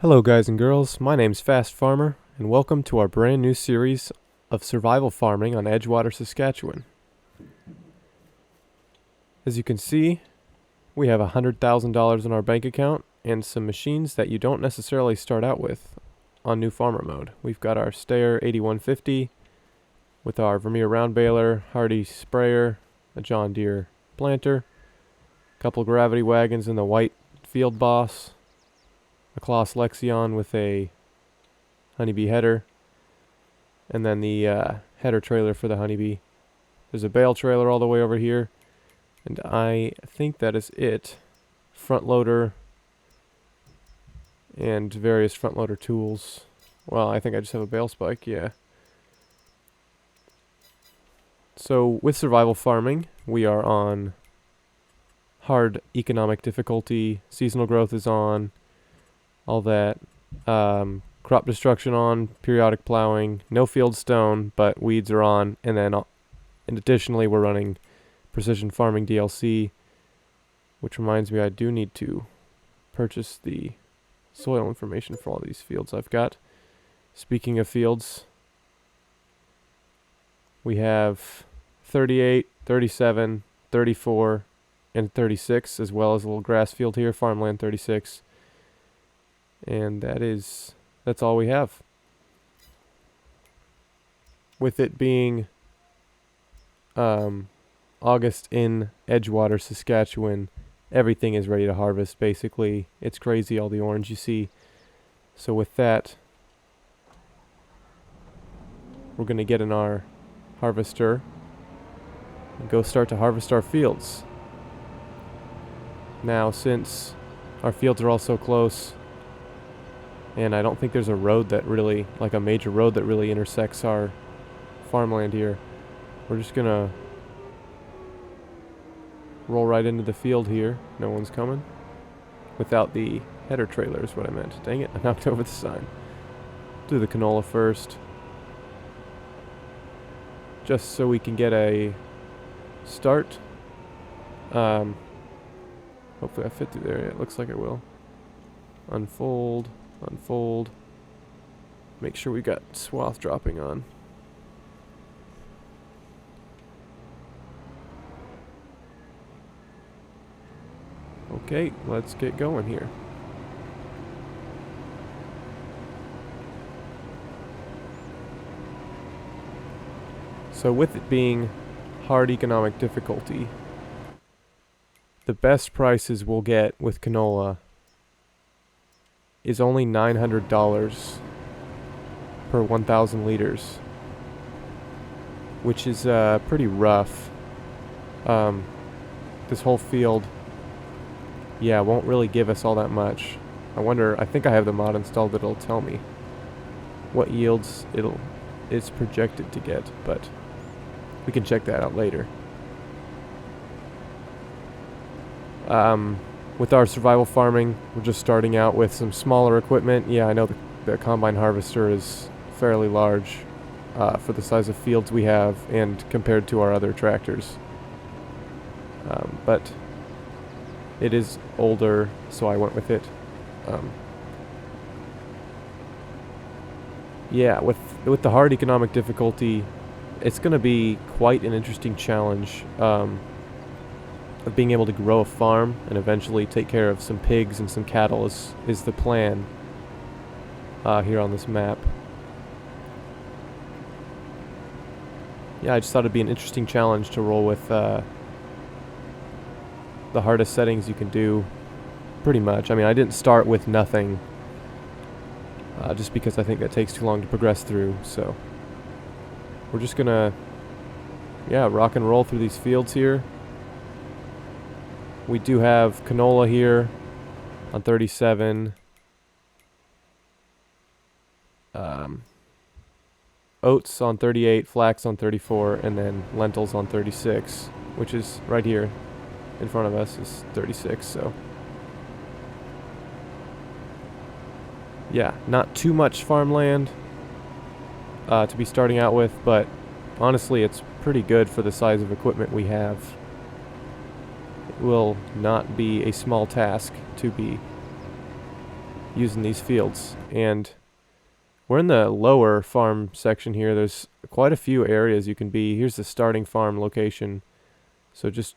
Hello guys and girls, my name's Fast Farmer, and welcome to our brand new series of survival farming on Edgewater, Saskatchewan. As you can see, we have $100,000 in our bank account and some machines that you don't necessarily start out with on new farmer mode. We've got our Stayer 8150 with our Vermeer round baler, Hardy sprayer, a John Deere planter, a couple gravity wagons and the white Field Boss, a Kloss Lexion with a honeybee header, and then the header trailer for the honeybee. There's a Bale trailer all the way over here, and I think that is it. Front loader and various front loader tools. Well, I think I just have a bale spike, yeah. So with survival farming, we are on hard economic difficulty, seasonal growth is on, all that, crop destruction on, periodic plowing, no field stone, but weeds are on, and then and additionally we're running precision farming DLC, which reminds me I do need to purchase the soil information for all these fields I've got. Speaking of fields, we have 38, 37, 34, and 36, as well as a little grass field here, farmland 36. And that's all we have. With it being August in Edgewater, Saskatchewan, everything is ready to harvest basically. It's crazy all the orange you see. So with that, we're going to get in our harvester and go start to harvest our fields. Now, since our fields are all so close, and I don't think there's a road that really, like a major road that really intersects our farmland here, we're just gonna roll right into the field here. No one's coming. Without the header trailer is what I meant. Dang it, I knocked over the sign. Do the canola first, just so we can get a start. Hopefully I fit through there. It looks like I will. Unfold. Make sure we got swath dropping on. Okay, let's get going here. So with it being hard economic difficulty, the best prices we'll get with canola is only $900 per 1,000 liters, which is pretty rough. This whole field, yeah, won't really give us all that much. I think I have the mod installed that'll tell me what yields it's projected to get, but we can check that out later. With our survival farming, we're just starting out with some smaller equipment. Yeah, I know the combine harvester is fairly large for the size of fields we have and compared to our other tractors. But it is older, so I went with it. Yeah, with the hard economic difficulty, it's going to be quite an interesting challenge. Of being able to grow a farm and eventually take care of some pigs and some cattle is the plan here on this map. Yeah, I just thought it'd be an interesting challenge to roll with the hardest settings you can do, pretty much. I mean, I didn't start with nothing, just because I think that takes too long to progress through, so we're just gonna, yeah, rock and roll through these fields here. We do have canola here on 37, oats on 38, flax on 34, and then lentils on 36, which is right here in front of us is 36, so yeah, not too much farmland to be starting out with, but honestly it's pretty good for the size of equipment we have. Will not be a small task to be using these fields. And we're in the lower farm section here. There's quite a few areas you can be. Here's the starting farm location. So just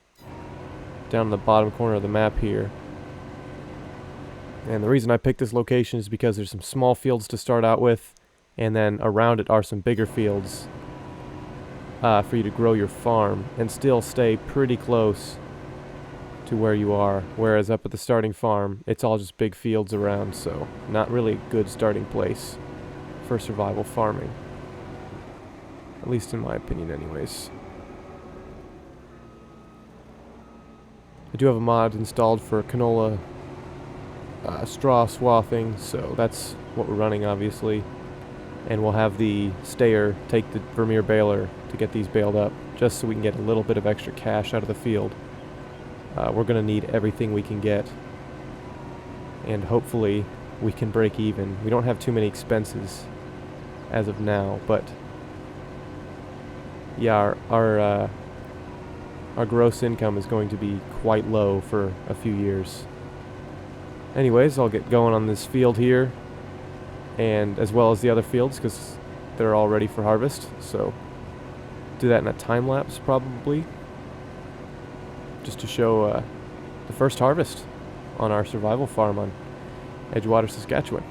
down in the bottom corner of the map here. And the reason I picked this location is because there's some small fields to start out with, and then around it are some bigger fields for you to grow your farm and still stay pretty close to where you are. Whereas up at the starting farm, it's all just big fields around, so not really a good starting place for survival farming. At least in my opinion anyways. I do have a mod installed for canola straw swathing, so that's what we're running obviously. And we'll have the stayer take the Vermeer baler to get these baled up, just so we can get a little bit of extra cash out of the field. We're going to need everything we can get, and hopefully we can break even. We don't have too many expenses as of now, but yeah, our gross income is going to be quite low for a few years. Anyways, I'll get going on this field here, and as well as the other fields, because they're all ready for harvest. So do that in a time lapse probably, just to show the first harvest on our survival farm on Edgewater, Saskatchewan.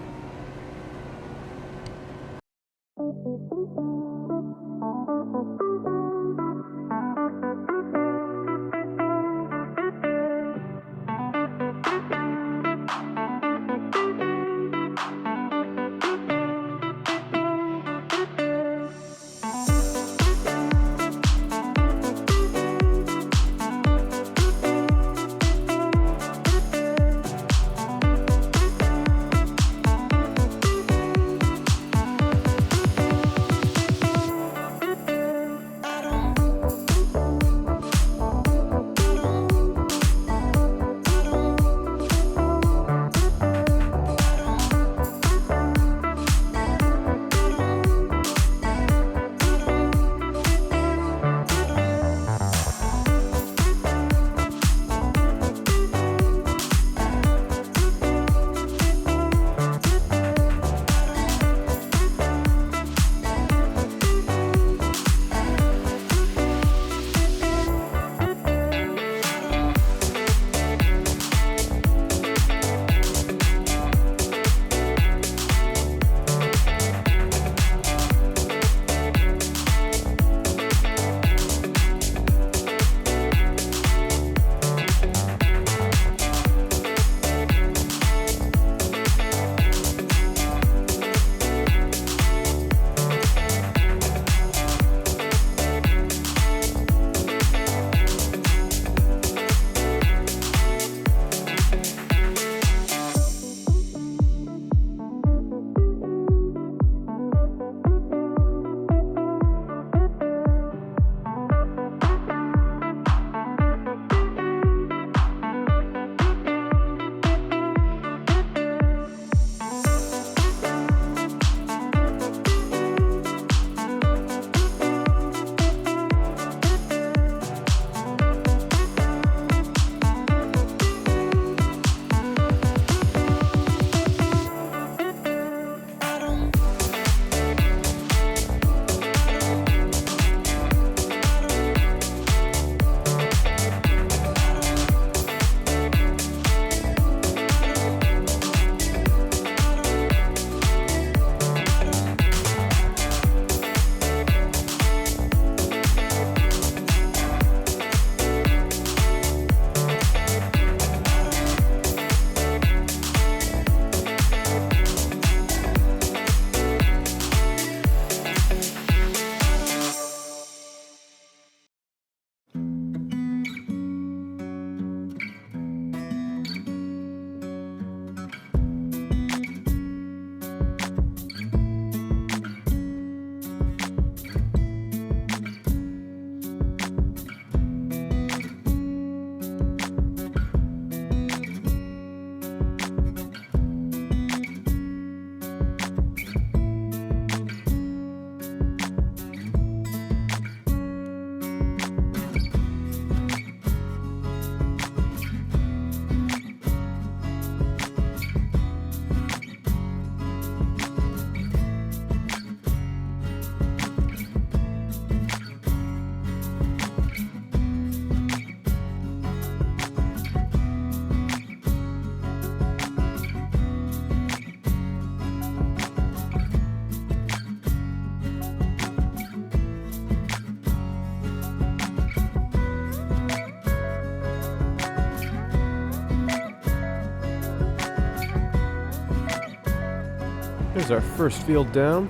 Here's our first field down.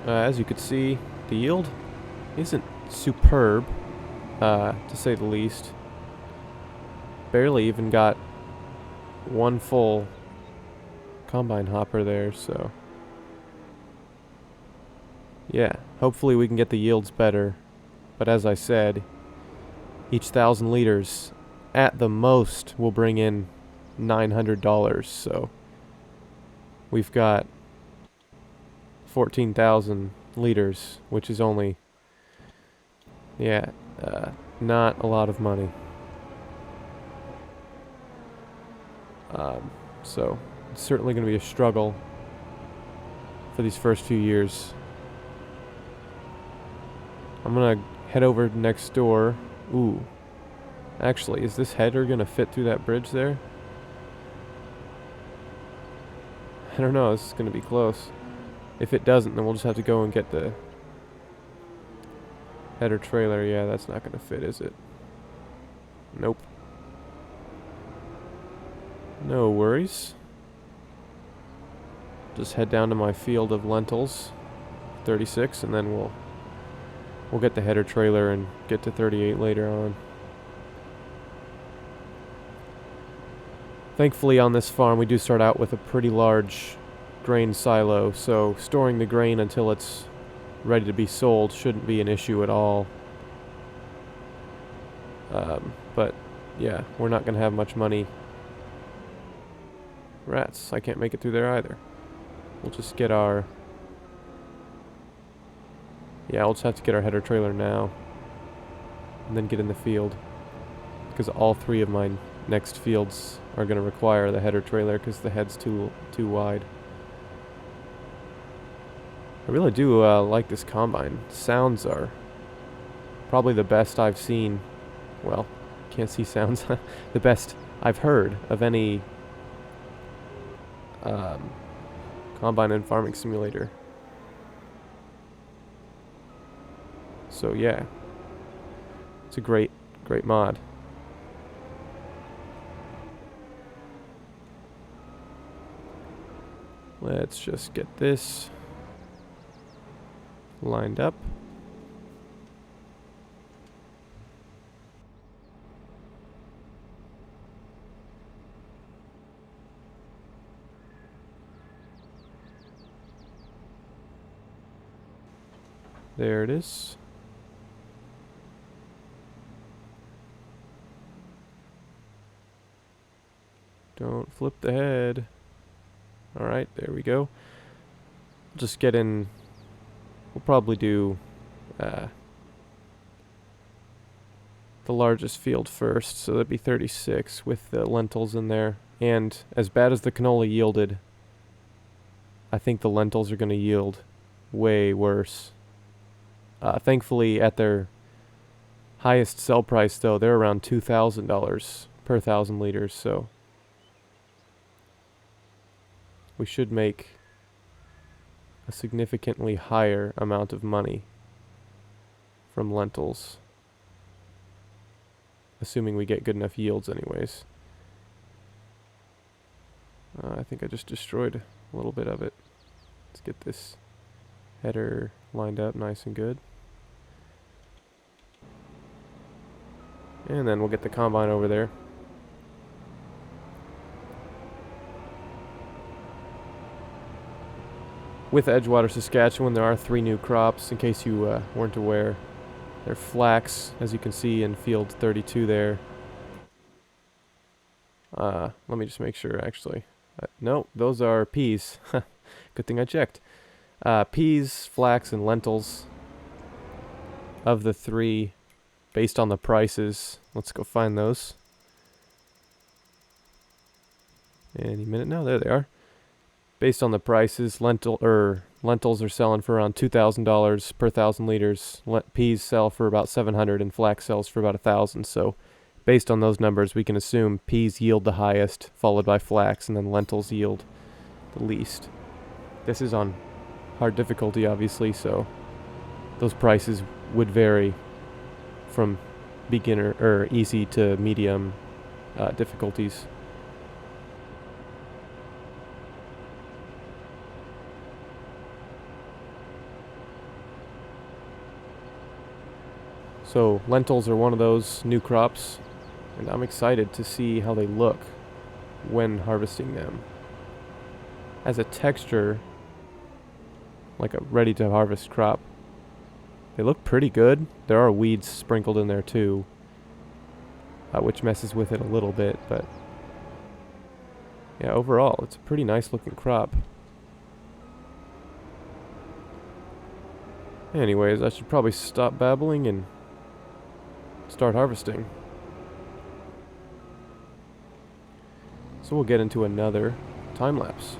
As you could see, the yield isn't superb, to say the least. Barely even got one full combine hopper there, so yeah, hopefully we can get the yields better. But as I said, each 1,000 liters at the most will bring in $900, so we've got 14,000 liters, which is only, not a lot of money. So it's certainly going to be a struggle for these first few years. I'm going to head over next door. Ooh. Actually, is this header going to fit through that bridge there? I don't know. This is going to be close. If it doesn't, then we'll just have to go and get the header trailer. Yeah, that's not going to fit, is it? Nope. No worries. Just head down to my field of lentils, 36, and then we'll get the header trailer and get to 38 later on. Thankfully on this farm we do start out with a pretty large grain silo, so storing the grain until it's ready to be sold shouldn't be an issue at all. But yeah, we're not going to have much money. Rats, I can't make it through there either. We'll just get our... Yeah, we'll just have to get our header trailer now. And then get in the field. Because all three of my next fields are going to require the header trailer because the head's too wide. I really do like this combine. Sounds are probably the best I've seen. Well, can't see sounds. The best I've heard of any combine and farming simulator. So yeah, it's a great mod. Let's just get this lined up. There it is. Don't flip the head. Alright, there we go. Just get in. We'll probably do the largest field first, so that'd be 36 with the lentils in there. And as bad as the canola yielded, I think the lentils are going to yield way worse. Thankfully, at their highest sell price, though, they're around $2,000 per 1,000 liters, so we should make a significantly higher amount of money from lentils, assuming we get good enough yields anyways. I think I just destroyed a little bit of it. Let's get this header lined up nice and good. And then we'll get the combine over there. With Edgewater Saskatchewan, there are 3 new crops, in case you weren't aware. They're flax, as you can see in field 32 there. Let me just make sure, actually. No, those are peas. Good thing I checked. Peas, flax, and lentils. Of the 3, based on the prices, let's go find those. Any minute now, there they are. Based on the prices, lentils are selling for around $2,000 per 1,000 liters. Peas sell for about $700, and flax sells for about $1,000. So, based on those numbers, we can assume peas yield the highest, followed by flax, and then lentils yield the least. This is on hard difficulty, obviously, so those prices would vary from beginner or easy to medium difficulties. So lentils are one of those new crops, and I'm excited to see how they look when harvesting them. As a texture, like a ready to harvest crop, they look pretty good. There are weeds sprinkled in there too, which messes with it a little bit, but yeah, overall, it's a pretty nice looking crop. Anyways, I should probably stop babbling and start harvesting. So we'll get into another time lapse.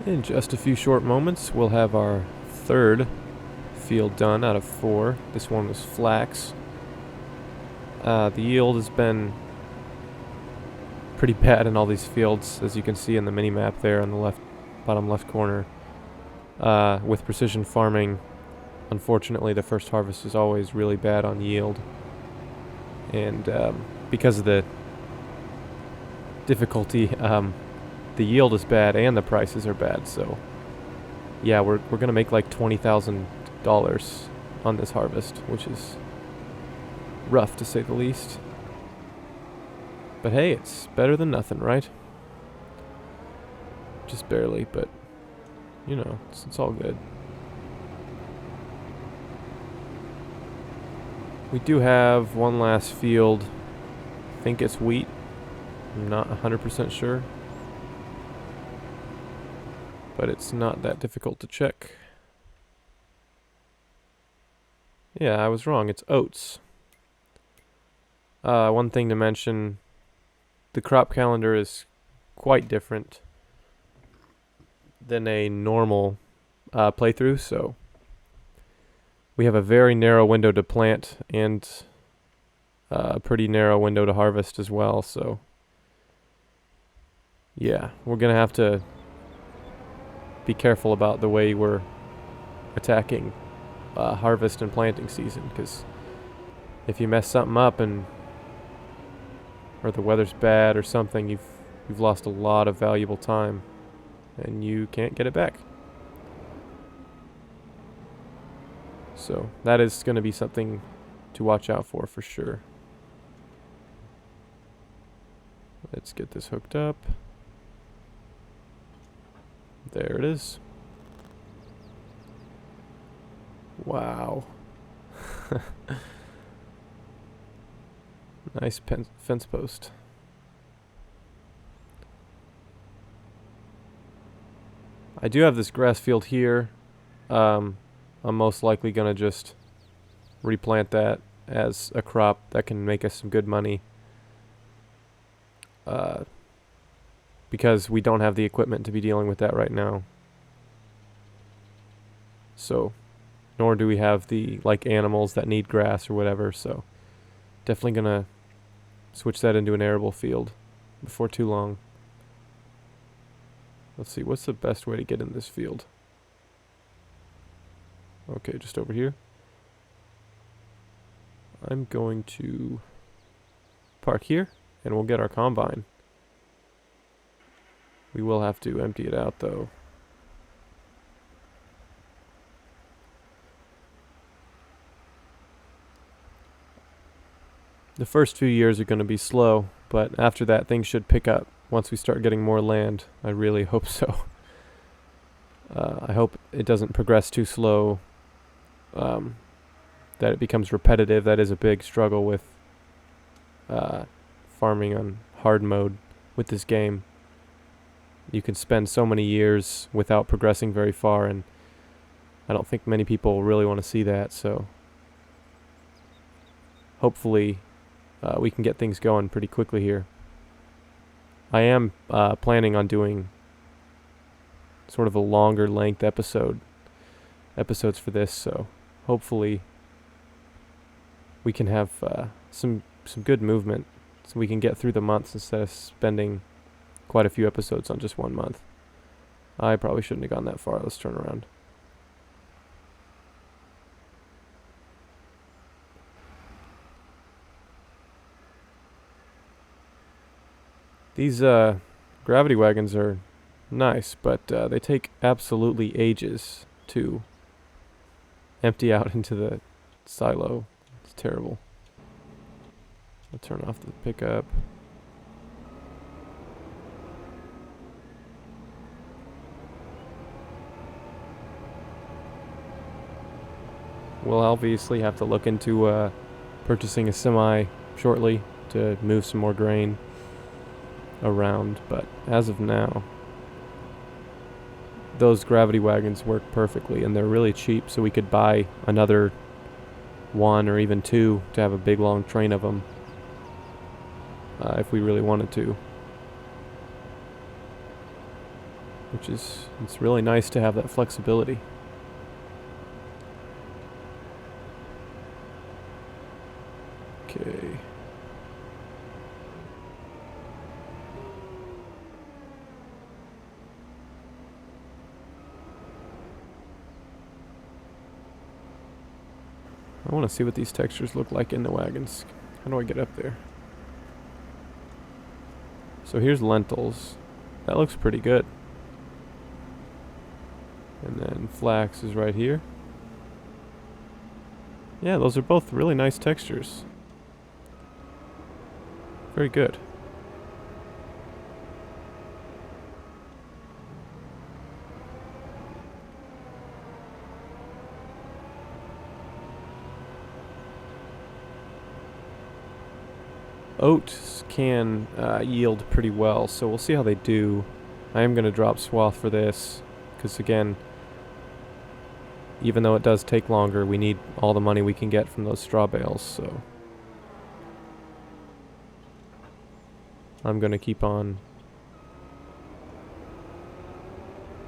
In just a few short moments, we'll have our third field done out of 4. This one was flax. The yield has been pretty bad in all these fields, as you can see in the mini map there on the bottom left corner. With precision farming, unfortunately, the first harvest is always really bad on yield, and because of the difficulty, the yield is bad and the prices are bad. So yeah, we're gonna make like $20,000 on this harvest, which is rough to say the least. But hey, it's better than nothing, right? Just barely, but you know, it's all good. We do have one last field. I think it's wheat. I'm not 100% sure, but it's not that difficult to check. Yeah, I was wrong. It's oats. One thing to mention, the crop calendar is quite different than a normal playthrough, so we have a very narrow window to plant and a pretty narrow window to harvest as well, so yeah, we're gonna have to be careful about the way we're attacking harvest and planting season, because if you mess something up or the weather's bad or something, you've lost a lot of valuable time and you can't get it back. So that is going to be something to watch out for sure. Let's get this hooked up. There it is. Wow. Nice fence post. I do have this grass field here. I'm most likely going to just replant that as a crop that can make us some good money. because we don't have the equipment to be dealing with that right now. So, nor do we have the animals that need grass or whatever, so definitely gonna switch that into an arable field before too long. Let's see, what's the best way to get in this field? Okay, just over here. I'm going to park here, and we'll get our combine. We will have to empty it out, though. The first few years are going to be slow, but after that things should pick up once we start getting more land. I really hope so. I hope it doesn't progress too slow, that it becomes repetitive. That is a big struggle with farming on hard mode with this game. You can spend so many years without progressing very far, and I don't think many people really want to see that, so hopefully we can get things going pretty quickly here. I am planning on doing sort of a longer length episodes for this, so hopefully we can have some good movement so we can get through the months instead of spending quite a few episodes on just 1 month. I probably shouldn't have gone that far. Let's turn around. These gravity wagons are nice, but they take absolutely ages to empty out into the silo. It's terrible. I'll turn off the pickup. We'll obviously have to look into purchasing a semi shortly to move some more grain around, but as of now, those gravity wagons work perfectly, and they're really cheap, so we could buy another 1 or even 2 to have a big long train of them if we really wanted to. It's really nice to have that flexibility. Okay. I want to see what these textures look like in the wagons. How do I get up there? So here's lentils. That looks pretty good. And then flax is right here. Yeah, those are both really nice textures. Very good. Oats can yield pretty well, so we'll see how they do. I am going to drop swath for this, because again, even though it does take longer, we need all the money we can get from those straw bales, so I'm going to keep on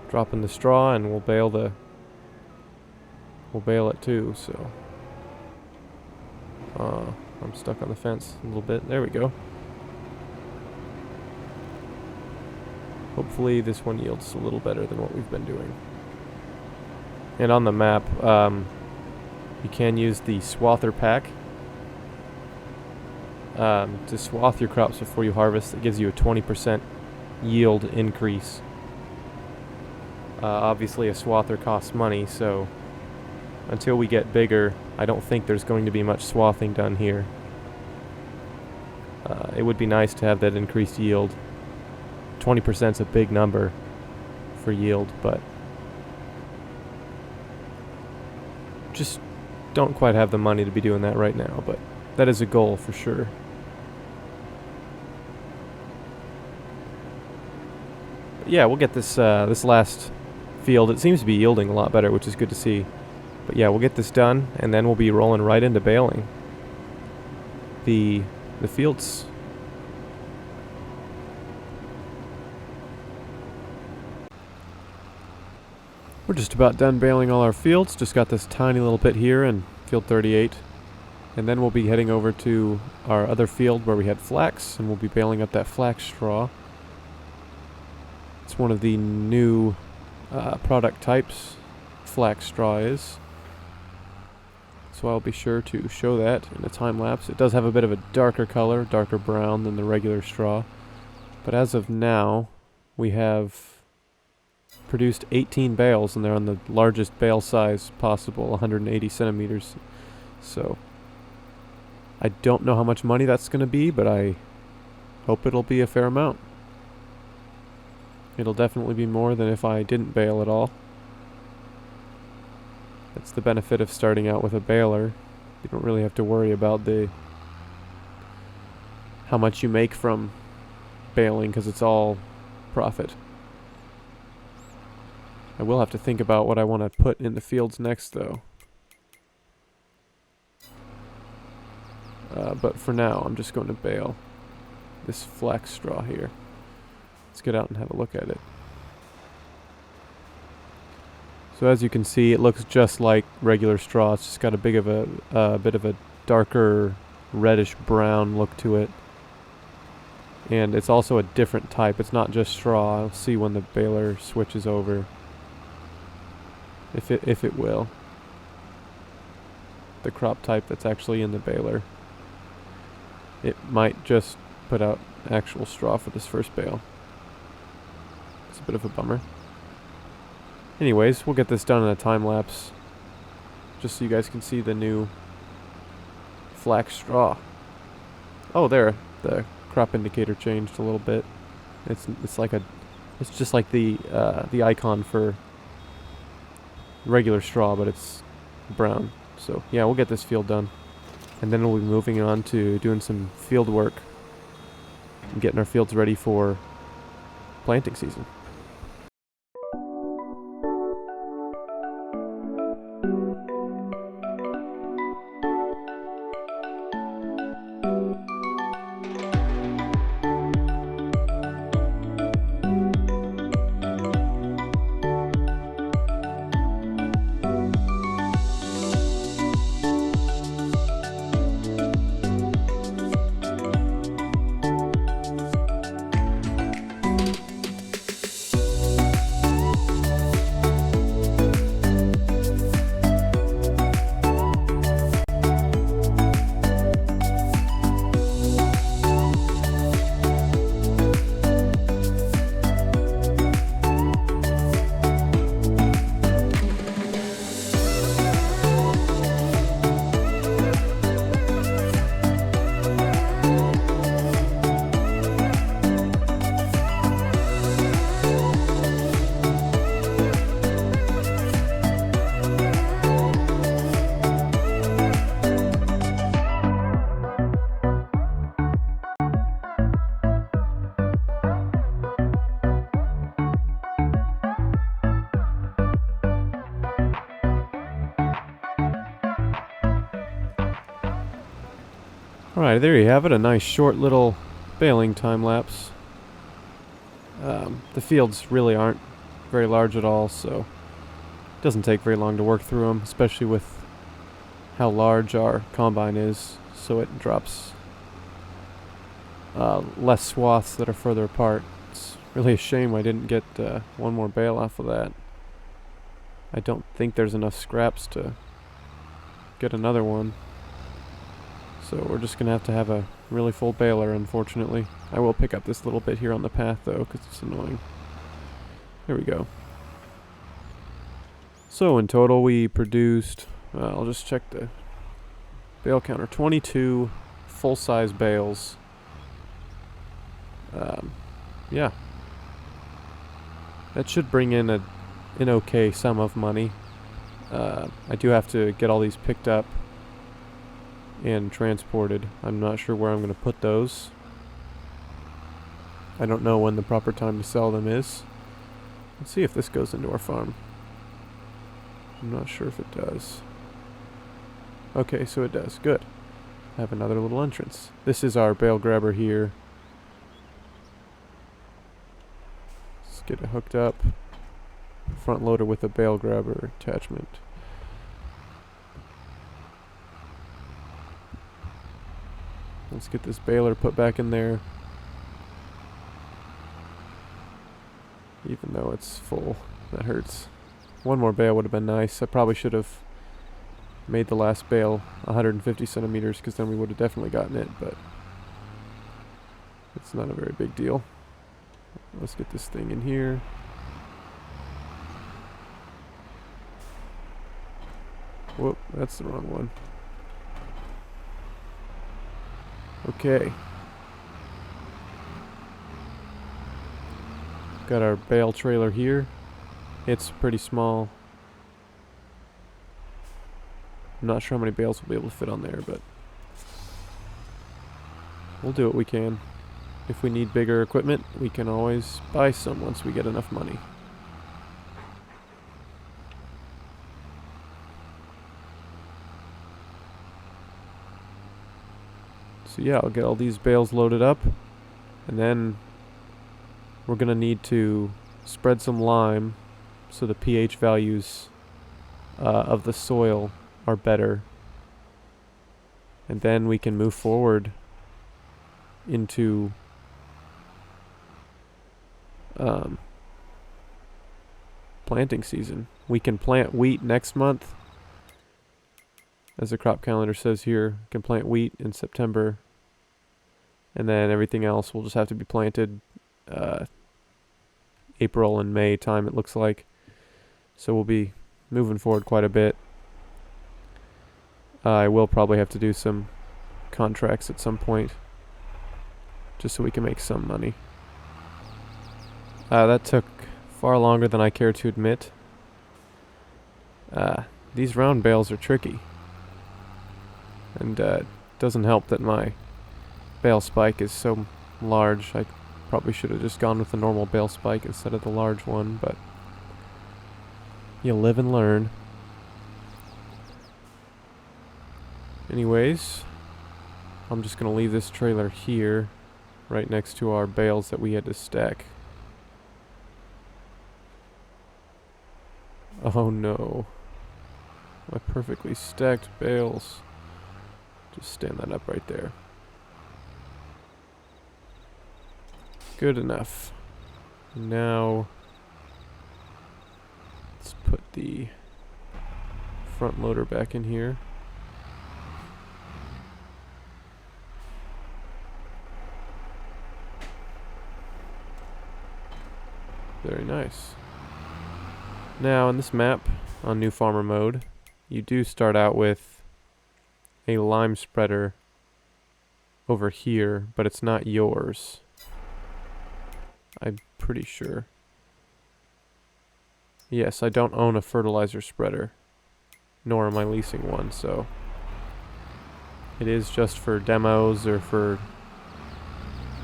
dropping the straw, and we'll bale it too, so I'm stuck on the fence a little bit. There we go. Hopefully this one yields a little better than what we've been doing. And on the map, you can use the swather pack to swath your crops before you harvest. It gives you a 20% yield increase. Obviously a swather costs money, so until we get bigger, I don't think there's going to be much swathing done here. It would be nice to have that increased yield. 20% is a big number for yield, but just don't quite have the money to be doing that right now, but that is a goal for sure. But yeah, we'll get this this last field. It seems to be yielding a lot better, which is good to see. But yeah, we'll get this done, and then we'll be rolling right into baling. The fields We're just about done baling all our fields. Just got this tiny little bit here in field 38. And then we'll be heading over to our other field where we had flax, and we'll be baling up that flax straw. It's one of the new product types, flax straw is. So I'll be sure to show that in a time lapse. It does have a bit of a darker color, darker brown than the regular straw. But as of now, we have produced 18 bales, and they're on the largest bale size possible, 180 centimeters. So I don't know how much money that's going to be, but I hope it'll be a fair amount. It'll definitely be more than if I didn't bale at all. That's the benefit of starting out with a baler. You don't really have to worry about how much you make from baling, because it's all profit. I will have to think about what I want to put in the fields next, though. But for now, I'm just going to bale this flax straw here. Let's get out and have a look at it. So as you can see, it looks just like regular straw. It's just got a bit of a darker reddish brown look to it. And it's also a different type. It's not just straw. I'll see when the baler switches over. If it will. The crop type that's actually in the baler. It might just put out actual straw for this first bale. It's a bit of a bummer. Anyways, we'll get this done in a time lapse, just so you guys can see the new flax straw. Oh, there, the crop indicator changed a little bit. It's just like the icon for regular straw, but it's brown. So yeah, we'll get this field done. And then we'll be moving on to doing some field work and getting our fields ready for planting season. Alright, there you have it, a nice short little baling time lapse. The fields really aren't very large at all, so it doesn't take very long to work through them, especially with how large our combine is, so it drops less swaths that are further apart. It's really a shame I didn't get one more bale off of that. I don't think there's enough scraps to get another one. So we're just going to have a really full baler, unfortunately. I will pick up this little bit here on the path, though, because it's annoying. There we go. So in total we produced, I'll just check the bale counter, 22 full-size bales. Yeah. That should bring in an okay sum of money. I do have to get all these picked up and transported. I'm not sure where I'm going to put those. I don't know when the proper time to sell them is. Let's see if this goes into our farm. I'm not sure if it does. Okay, so it does. Good. I have another little entrance. This is our bale grabber here. Let's get it hooked up. front loader with a bale grabber attachment. Let's get this baler put back in there. Even though it's full. That hurts. One more bale would have been nice. I probably should have made the last bale 150 centimeters, because then we would have definitely gotten it, but it's not a very big deal. Let's get this thing in here. Whoop, that's the wrong one. Okay. Got our bale trailer here. It's pretty small. I'm not sure how many bales we'll be able to fit on there, but we'll do what we can. If we need bigger equipment, we can always buy some once we get enough money. So yeah, I'll get all these bales loaded up, and then we're going to need to spread some lime so the pH values of the soil are better. And then we can move forward into planting season. We can plant wheat next month. As the crop calendar says here, we can plant wheat in September. And then everything else will just have to be planted April and May time, it looks like. So we'll be moving forward quite a bit. I will probably have to do some contracts at some point, just so we can make some money. That took far longer than I care to admit. These round bales are tricky. And it doesn't help that my bale spike is so large. I probably should have just gone with the normal bale spike instead of the large one, but you live and learn. Anyways, I'm just going to leave this trailer here, right next to our bales that we had to stack. Oh no. My perfectly stacked bales. Just stand that up right there. Good enough. Now, let's put the front loader back in here. Very nice. Now, in this map, on New Farmer mode, you do start out with a lime spreader over here, but it's not yours. I'm pretty sure. Yes, I don't own a fertilizer spreader, nor am I leasing one, so it is just for demos or for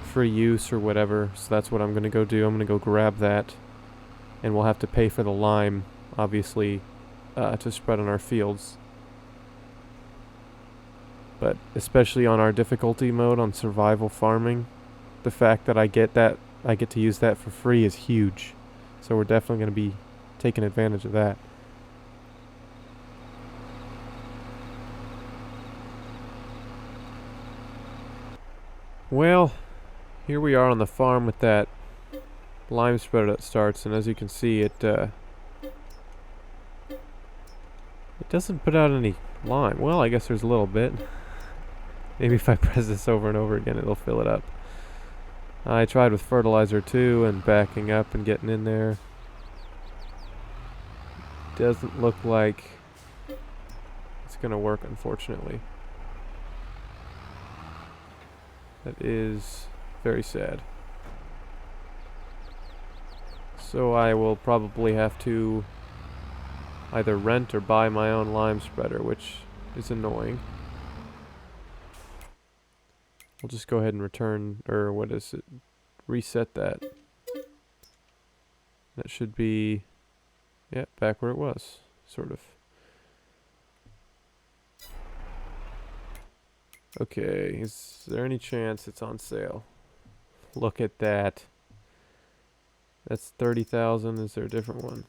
free use or whatever. So that's what I'm going to go do. I'm going to go grab that, and we'll have to pay for the lime, obviously, to spread on our fields. But especially on our difficulty mode on survival farming, the fact that I get to use that for free is huge. So we're definitely going to be taking advantage of that. Well, here we are on the farm with that lime spreader that starts, and as you can see, it doesn't put out any lime. Well, I guess there's a little bit. Maybe if I press this over and over again, it'll fill it up. I tried with fertilizer too, and backing up and getting in there. Doesn't look like it's gonna work, unfortunately. That is very sad. So I will probably have to either rent or buy my own lime spreader, which is annoying. We'll just go ahead and return, or what is it? Reset that. That should be, yeah, back where it was, sort of. Okay, is there any chance it's on sale? Look at that. That's 30,000. Is there a different one?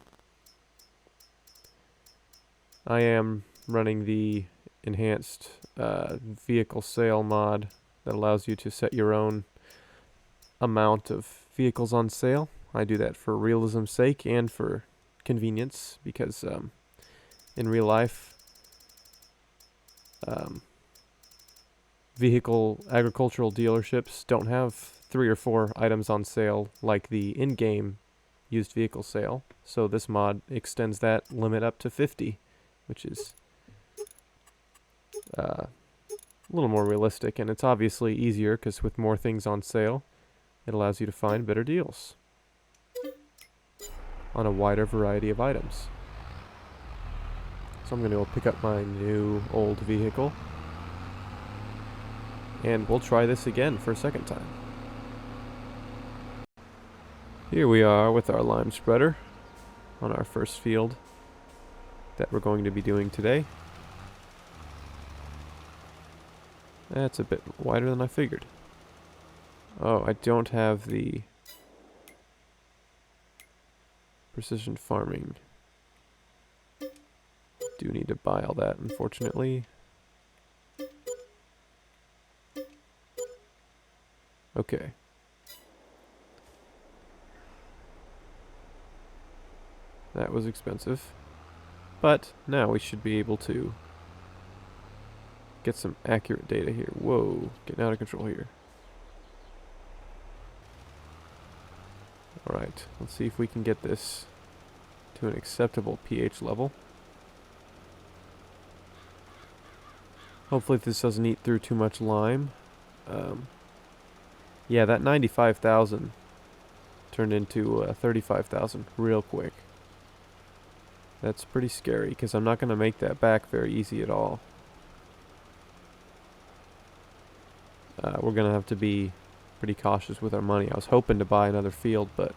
I am running the enhanced vehicle sale mod that allows you to set your own amount of vehicles on sale. I do that for realism's sake and for convenience, because in real life, agricultural dealerships don't have 3 or 4 items on sale like the in-game used vehicle sale. So this mod extends that limit up to 50, which is a little more realistic, and it's obviously easier because with more things on sale, it allows you to find better deals on a wider variety of items. So I'm going to go pick up my new old vehicle, and we'll try this again for a second time. Here we are with our lime spreader on our first field that we're going to be doing today. That's a bit wider than I figured. Oh, I don't have the precision farming. Do need to buy all that, unfortunately. Okay. That was expensive. But now we should be able to get some accurate data here. Whoa, getting out of control here. Alright, let's see if we can get this to an acceptable pH level. Hopefully this doesn't eat through too much lime. Yeah, that 95,000 turned into 35,000 real quick. That's pretty scary, because I'm not going to make that back very easy at all. We're going to have to be pretty cautious with our money. I was hoping to buy another field, but it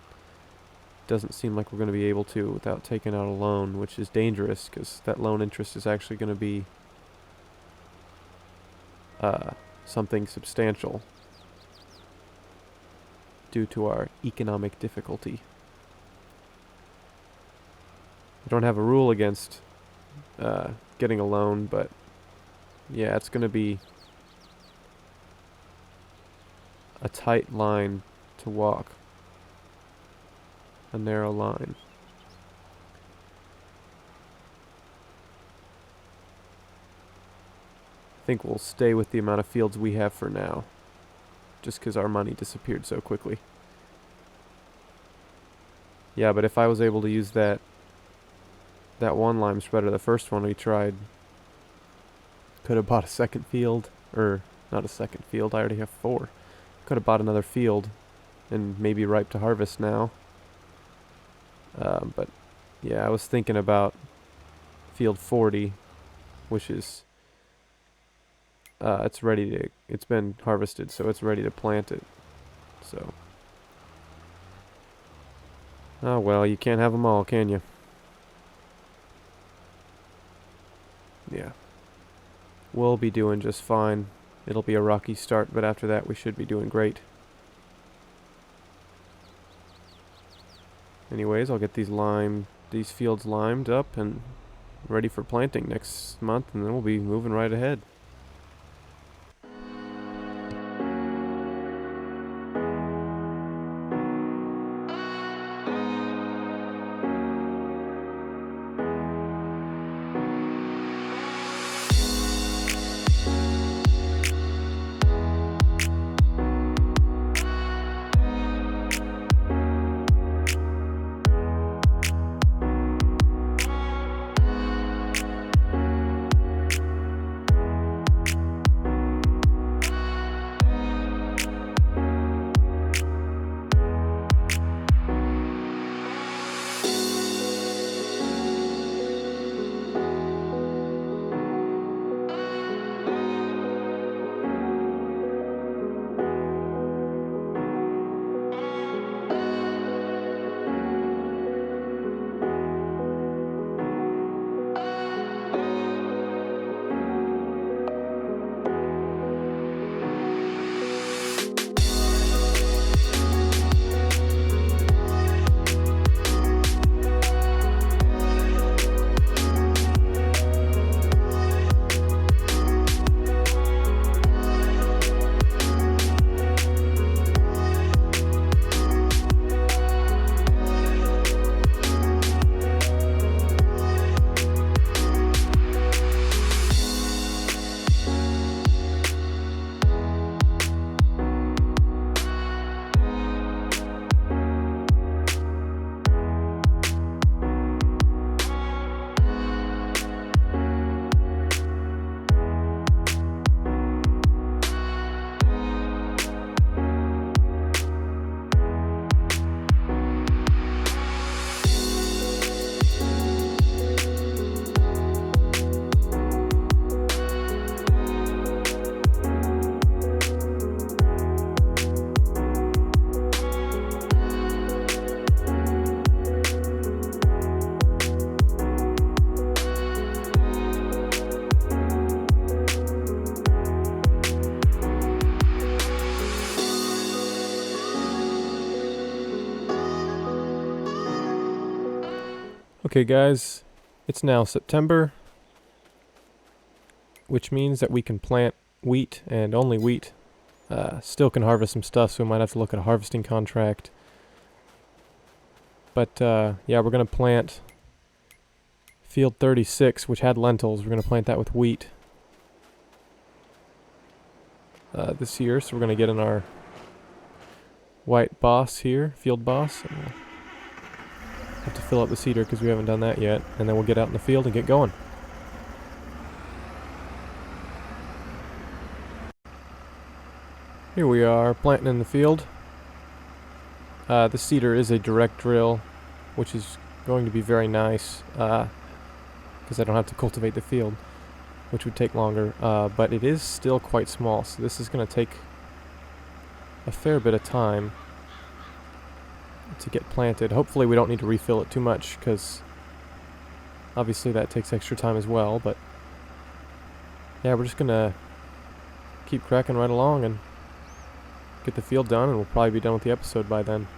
doesn't seem like we're going to be able to without taking out a loan, which is dangerous, because that loan interest is actually going to be something substantial due to our economic difficulty. We don't have a rule against getting a loan, but yeah, it's going to be a tight line to walk. A narrow line. I think we'll stay with the amount of fields we have for now, just because our money disappeared so quickly. Yeah, but if I was able to use that one lime spreader, the first one we tried, could have bought a second field, or not a second field, I already have 4. Could have bought another field and maybe ripe to harvest now. But yeah, I was thinking about field 40, which is it's been harvested, so it's ready to plant it. So, oh well, you can't have them all, can you? Yeah. We'll be doing just fine. It'll be a rocky start, but after that we should be doing great. Anyways, I'll get these fields limed up and ready for planting next month, and then we'll be moving right ahead. Okay guys, it's now September, which means that we can plant wheat and only wheat. Still can harvest some stuff, so we might have to look at a harvesting contract. But yeah, we're going to plant field 36, which had lentils. We're going to plant that with wheat this year, so we're going to get in our white boss here, field boss. And we'll have to fill up the seeder because we haven't done that yet, and then we'll get out in the field and get going. Here we are, planting in the field. The seeder is a direct drill, which is going to be very nice because I don't have to cultivate the field, which would take longer, but it is still quite small, so this is going to take a fair bit of time to get planted. Hopefully we don't need to refill it too much, because obviously that takes extra time as well, but yeah, we're just going to keep cracking right along and get the field done, and we'll probably be done with the episode by then.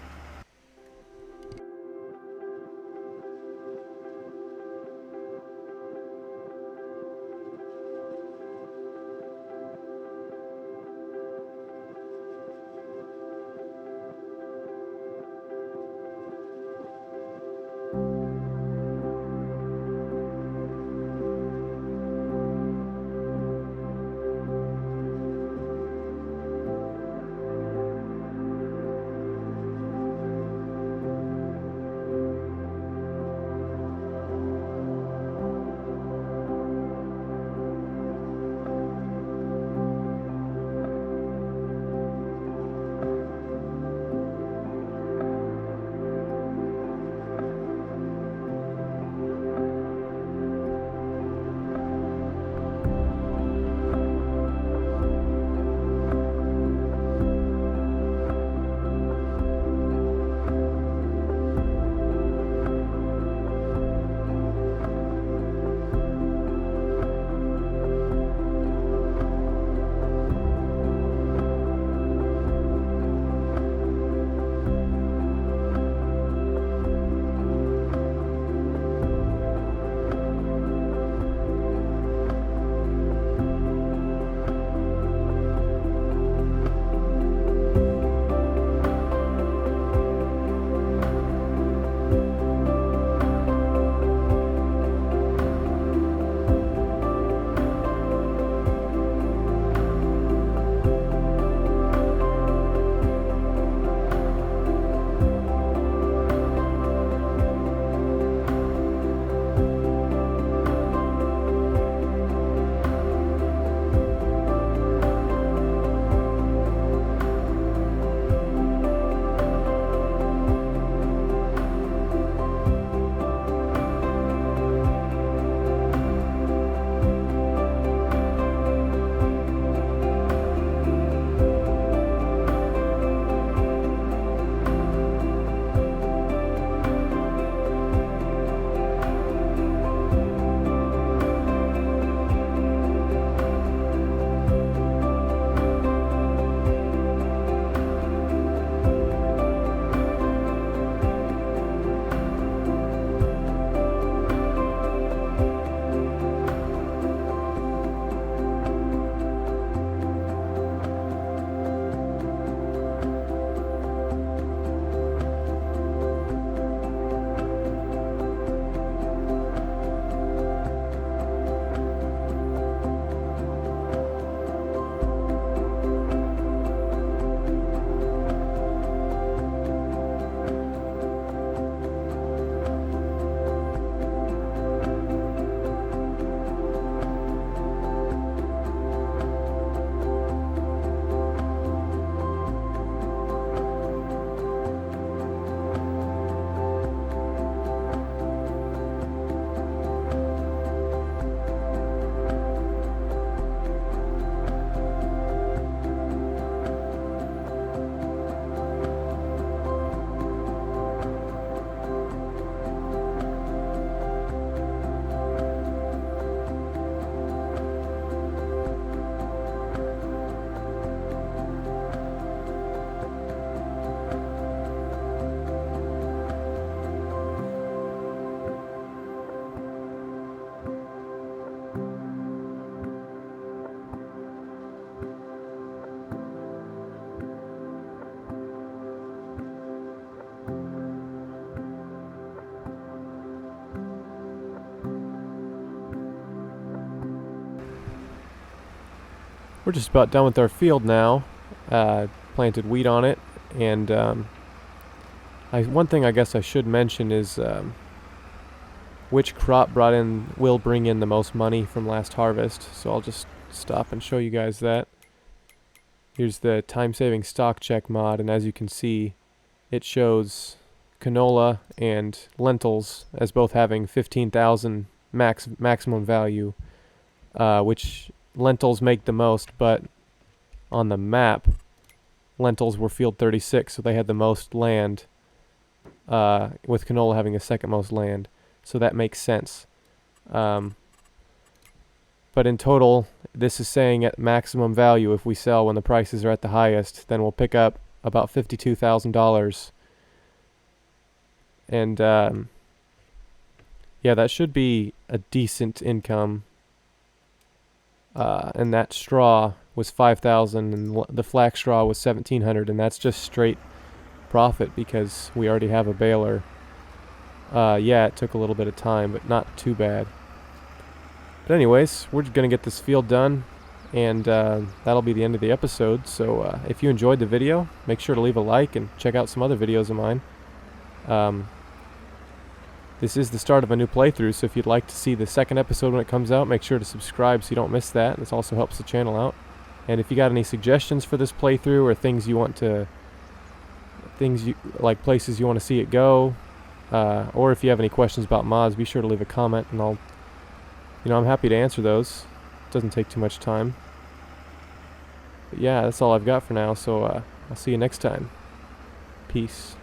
We're just about done with our field now. Planted wheat on it, and one thing I guess I should mention is which crop will bring in the most money from last harvest. So I'll just stop and show you guys that. Here's the time-saving stock check mod, and as you can see, it shows canola and lentils as both having 15,000 maximum value, which lentils make the most, but on the map, lentils were field 36, so they had the most land, with canola having the second most land, so that makes sense. But in total, this is saying at maximum value, if we sell when the prices are at the highest, then we'll pick up about $52,000. And yeah, that should be a decent income. And that straw was $5,000, and the flax straw was $1,700, and that's just straight profit because we already have a baler. Yeah, it took a little bit of time, but not too bad. But anyways, we're just going to get this field done, and that'll be the end of the episode. So if you enjoyed the video, make sure to leave a like and check out some other videos of mine. This is the start of a new playthrough, so if you'd like to see the second episode when it comes out, make sure to subscribe so you don't miss that. This also helps the channel out. And if you got any suggestions for this playthrough, or things you like, places you want to see it go, or if you have any questions about mods, be sure to leave a comment, and I'm happy to answer those. It doesn't take too much time. But yeah, that's all I've got for now, so I'll see you next time. Peace.